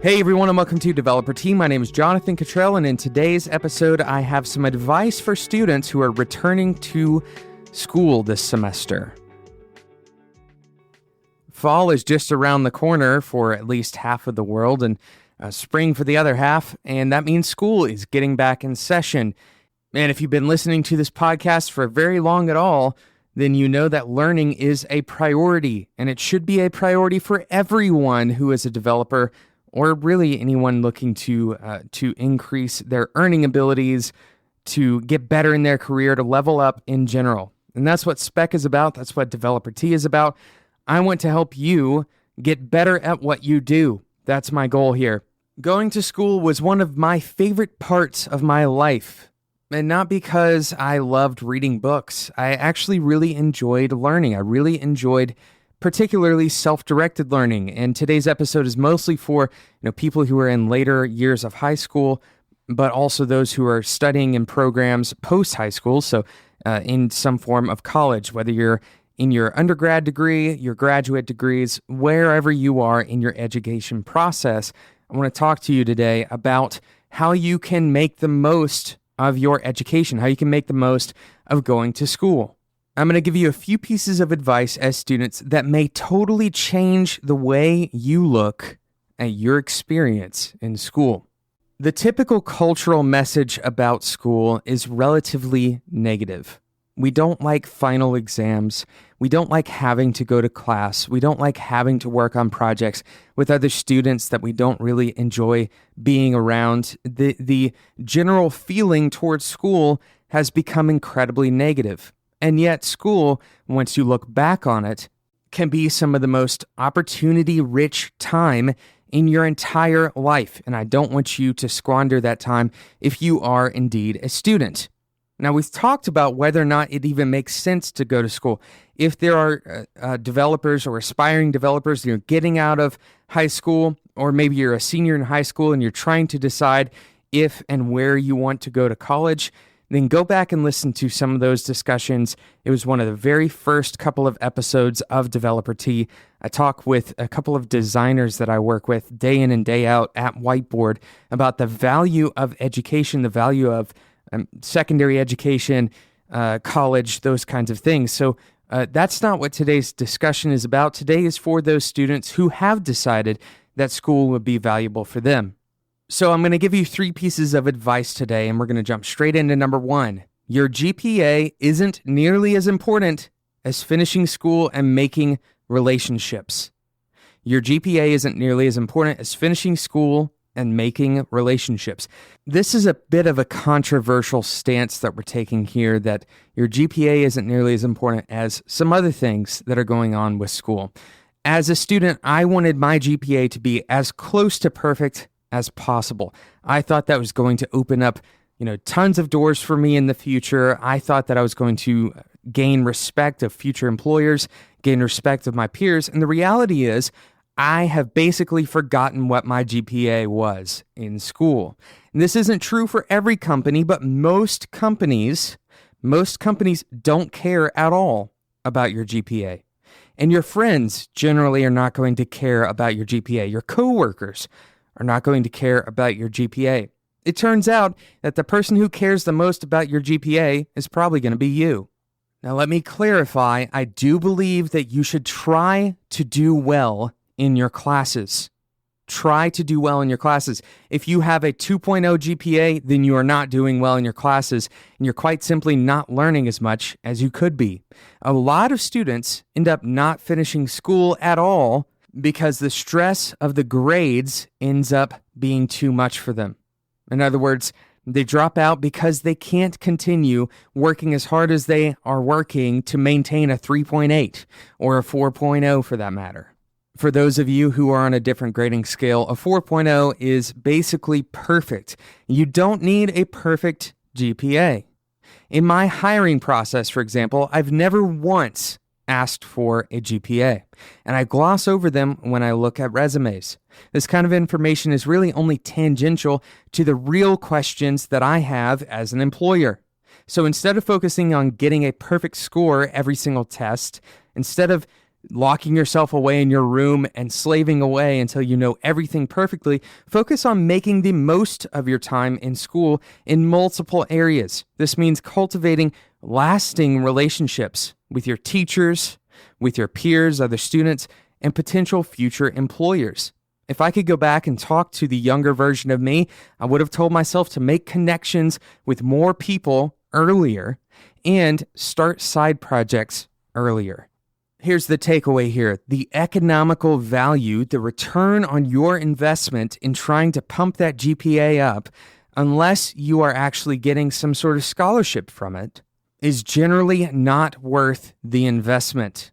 Hey everyone, and welcome to Developer Team. My name is Jonathan Cottrell, and in today's episode, I have some advice for students who are returning to school this semester. Fall is just around the corner for at least half of the world, and spring for the other half, and that means school is getting back in session. And if you've been listening to this podcast for very long at all, then you know that learning is a priority, and it should be a priority for everyone who is a developer, or really anyone looking to increase their earning abilities, to get better in their career, to level up in general. And that's what Spec is about. That's what Developer T is about. I want to help you get better at what you do. That's my goal here. Going to school was one of my favorite parts of my life. And not because I loved reading books. I actually really enjoyed learning. I really enjoyed particularly self-directed learning. And today's episode is mostly for people who are in later years of high school, but also those who are studying in programs post-high school, so in some form of college, whether you're in your undergrad degree, your graduate degrees, wherever you are in your education process. I want to talk to you today about how you can make the most of your education, how you can make the most of going to school. I'm going to give you a few pieces of advice as students that may totally change the way you look at your experience in school. The typical cultural message about school is relatively negative. We don't like final exams. We don't like having to go to class. We don't like having to work on projects with other students that we don't really enjoy being around. The general feeling towards school has become incredibly negative. And yet school, once you look back on it, can be some of the most opportunity-rich time in your entire life. And I don't want you to squander that time if you are indeed a student. Now, we've talked about whether or not it even makes sense to go to school. If there are developers or aspiring developers, you're getting out of high school, or maybe you're a senior in high school and you're trying to decide if and where you want to go to college, then go back and listen to some of those discussions. It was one of the very first couple of episodes of Developer T. I talk with a couple of designers that I work with day in and day out at Whiteboard about the value of education, the value of secondary education, college, those kinds of things. So that's not what today's discussion is about. Today is for those students who have decided that school would be valuable for them. So I'm going to give you 3 pieces of advice today, and we're going to jump straight into number 1. Your GPA isn't nearly as important as finishing school and making relationships. Your GPA isn't nearly as important as finishing school and making relationships. This is a bit of a controversial stance that we're taking here, that your GPA isn't nearly as important as some other things that are going on with school. As a student, I wanted my GPA to be as close to perfect as possible. I thought that was going to open up, tons of doors for me in the future. I thought that I was going to gain respect of future employers, gain respect of my peers. And the reality is, I have basically forgotten what my GPA was in school. And this isn't true for every company, but most companies don't care at all about your GPA. And your friends generally are not going to care about your GPA. Your coworkers are not going to care about your GPA. It turns out that the person who cares the most about your GPA is probably going to be you. Now, let me clarify. I do believe that you should try to do well in your classes. Try to do well in your classes. If you have a 2.0 GPA, then you are not doing well in your classes, and you're quite simply not learning as much as you could be. A lot of students end up not finishing school at all because the stress of the grades ends up being too much for them. In other words, they drop out because they can't continue working as hard as they are working to maintain a 3.8 or a 4.0 for that matter. For those of you who are on a different grading scale, a 4.0 is basically perfect. You don't need a perfect GPA. In my hiring process, for example, I've never once asked for a GPA, and I gloss over them when I look at resumes. This kind of information is really only tangential to the real questions that I have as an employer. So instead of focusing on getting a perfect score every single test, instead of locking yourself away in your room and slaving away until you know everything perfectly. Focus on making the most of your time in school in multiple areas. This means cultivating lasting relationships with your teachers, with your peers, other students, and potential future employers. If I could go back and talk to the younger version of me, I would have told myself to make connections with more people earlier and start side projects earlier. Here's the takeaway here. The economical value, the return on your investment in trying to pump that GPA up, unless you are actually getting some sort of scholarship from it, is generally not worth the investment.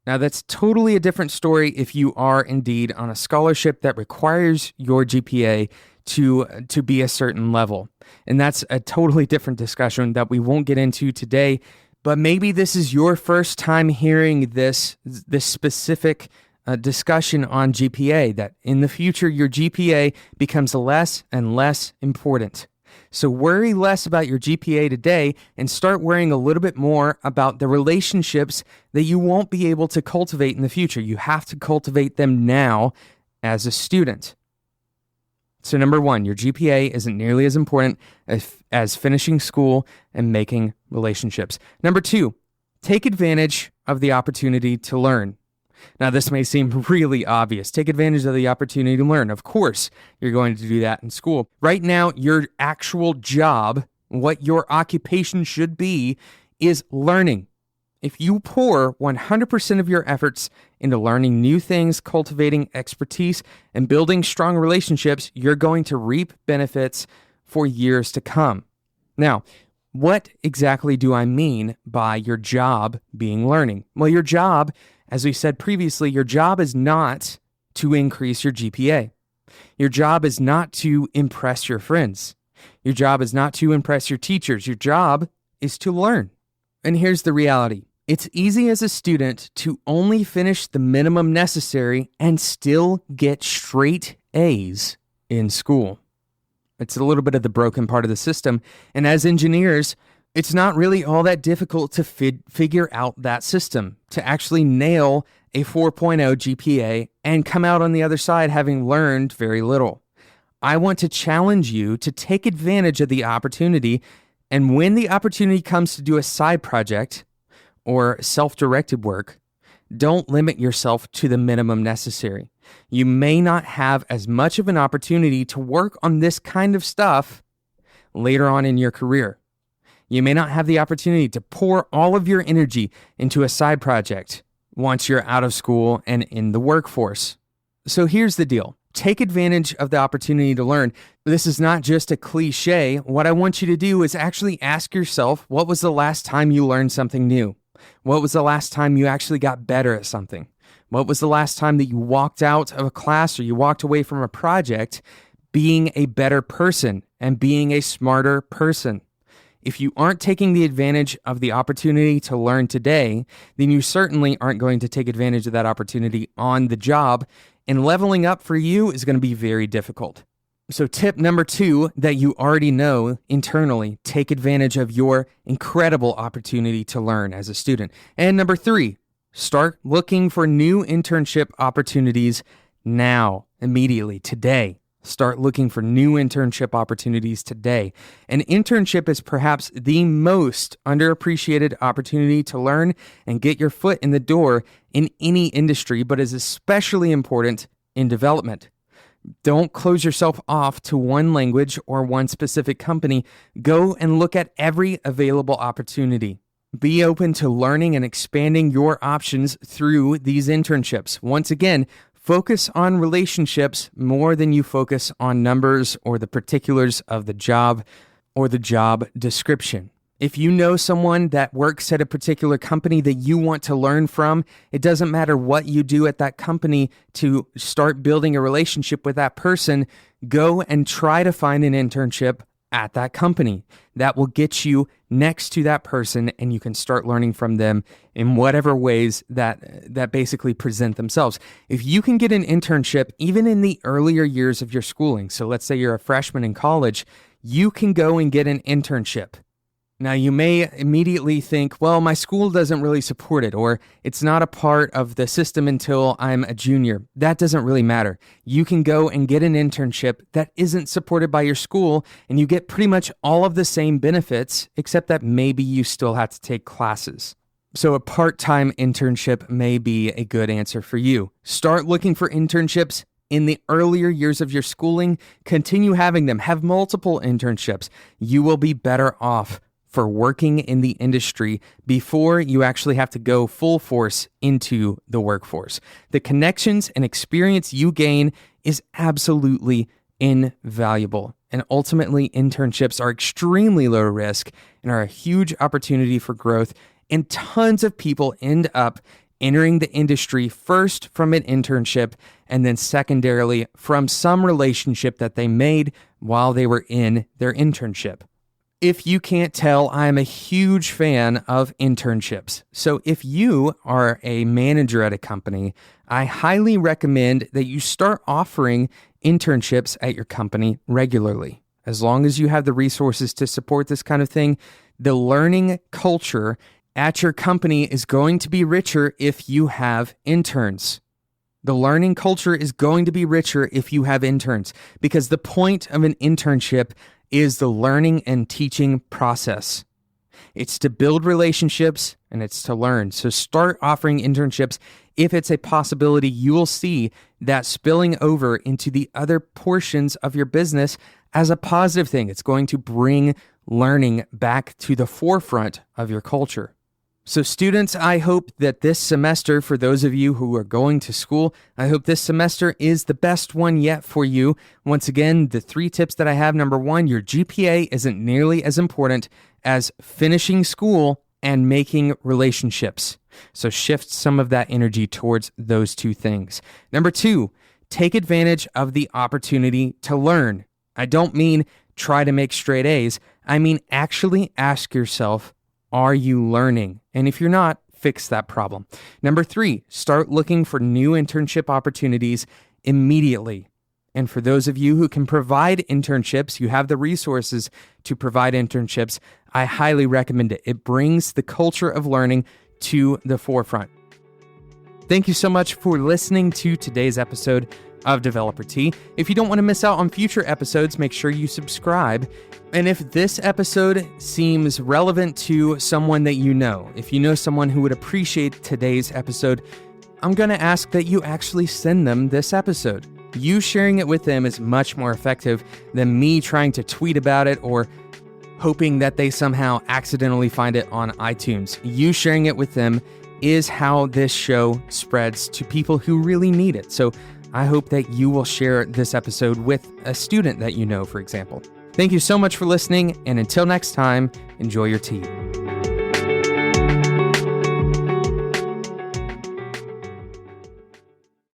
Now, that's totally a different story if you are indeed on a scholarship that requires your GPA to be a certain level. And that's a totally different discussion that we won't get into today. But maybe this is your first time hearing this specific discussion on GPA, that in the future your GPA becomes less and less important. So worry less about your GPA today and start worrying a little bit more about the relationships that you won't be able to cultivate in the future. You have to cultivate them now as a student. So number one, your GPA isn't nearly as important as finishing school and making relationships. Number two, take advantage of the opportunity to learn. Now, this may seem really obvious. Take advantage of the opportunity to learn. Of course, you're going to do that in school. Right now, your actual job, what your occupation should be, is learning. If you pour 100% of your efforts into learning new things, cultivating expertise, and building strong relationships, you're going to reap benefits for years to come. Now, what exactly do I mean by your job being learning? Well, your job, as we said previously, your job is not to increase your GPA. Your job is not to impress your friends. Your job is not to impress your teachers. Your job is to learn. And here's the reality. It's easy as a student to only finish the minimum necessary and still get straight A's in school. It's a little bit of the broken part of the system. And as engineers, it's not really all that difficult to figure out that system, to actually nail a 4.0 GPA and come out on the other side having learned very little. I want to challenge you to take advantage of the opportunity, and when the opportunity comes to do a side project or self-directed work, don't limit yourself to the minimum necessary. You may not have as much of an opportunity to work on this kind of stuff later on in your career. You may not have the opportunity to pour all of your energy into a side project once you're out of school and in the workforce. So here's the deal. Take advantage of the opportunity to learn. This is not just a cliche. What I want you to do is actually ask yourself, what was the last time you learned something new? What was the last time you actually got better at something? What was the last time that you walked out of a class or you walked away from a project being a better person and being a smarter person? If you aren't taking the advantage of the opportunity to learn today, then you certainly aren't going to take advantage of that opportunity on the job, and leveling up for you is going to be very difficult. So tip number 2 that you already know internally, take advantage of your incredible opportunity to learn as a student. And number 3, start looking for new internship opportunities now, immediately, today. Start looking for new internship opportunities today. An internship is perhaps the most underappreciated opportunity to learn and get your foot in the door in any industry, but is especially important in development. Don't close yourself off to one language or one specific company. Go and look at every available opportunity. Be open to learning and expanding your options through these internships. Once again, focus on relationships more than you focus on numbers or the particulars of the job or the job description. If you know someone that works at a particular company that you want to learn from, it doesn't matter what you do at that company to start building a relationship with that person. Go and try to find an internship at that company. That will get you next to that person, and you can start learning from them in whatever ways that basically present themselves. If you can get an internship even in the earlier years of your schooling, so let's say you're a freshman in college, you can go and get an internship Now, you may immediately think, well, my school doesn't really support it, or it's not a part of the system until I'm a junior. That doesn't really matter. You can go and get an internship that isn't supported by your school, and you get pretty much all of the same benefits, except that maybe you still have to take classes. So a part-time internship may be a good answer for you. Start looking for internships in the earlier years of your schooling. Continue having them. Have multiple internships. You will be better off for working in the industry before you actually have to go full force into the workforce. The connections and experience you gain is absolutely invaluable. And ultimately, internships are extremely low risk and are a huge opportunity for growth. And tons of people end up entering the industry first from an internship and then secondarily from some relationship that they made while they were in their internship. If you can't tell, I'm a huge fan of internships. So if you are a manager at a company, I highly recommend that you start offering internships at your company regularly. As long as you have the resources to support this kind of thing, the learning culture at your company is going to be richer if you have interns. The learning culture is going to be richer if you have interns, because the point of an internship is the learning and teaching process. It's to build relationships and it's to learn. So start offering internships. If it's a possibility, you will see that spilling over into the other portions of your business as a positive thing. It's going to bring learning back to the forefront of your culture. So students, I hope that this semester, for those of you who are going to school, I hope this semester is the best one yet for you. Once again, the 3 tips that I have. Number 1, your GPA isn't nearly as important as finishing school and making relationships. So shift some of that energy towards those 2 things. Number 2, take advantage of the opportunity to learn. I don't mean try to make straight A's. I mean actually ask yourself, are you learning? And if you're not, fix that problem. Number 3, start looking for new internship opportunities immediately. And for those of you who can provide internships, you have the resources to provide internships, I highly recommend it. It brings the culture of learning to the forefront. Thank you so much for listening to today's episode of Developer Tea. If you don't want to miss out on future episodes, make sure you subscribe. And if this episode seems relevant to someone that you know, if you know someone who would appreciate today's episode, I'm going to ask that you actually send them this episode. You sharing it with them is much more effective than me trying to tweet about it or hoping that they somehow accidentally find it on iTunes. You sharing it with them is how this show spreads to people who really need it. So I hope that you will share this episode with a student that you know, for example. Thank you so much for listening, and until next time, enjoy your tea.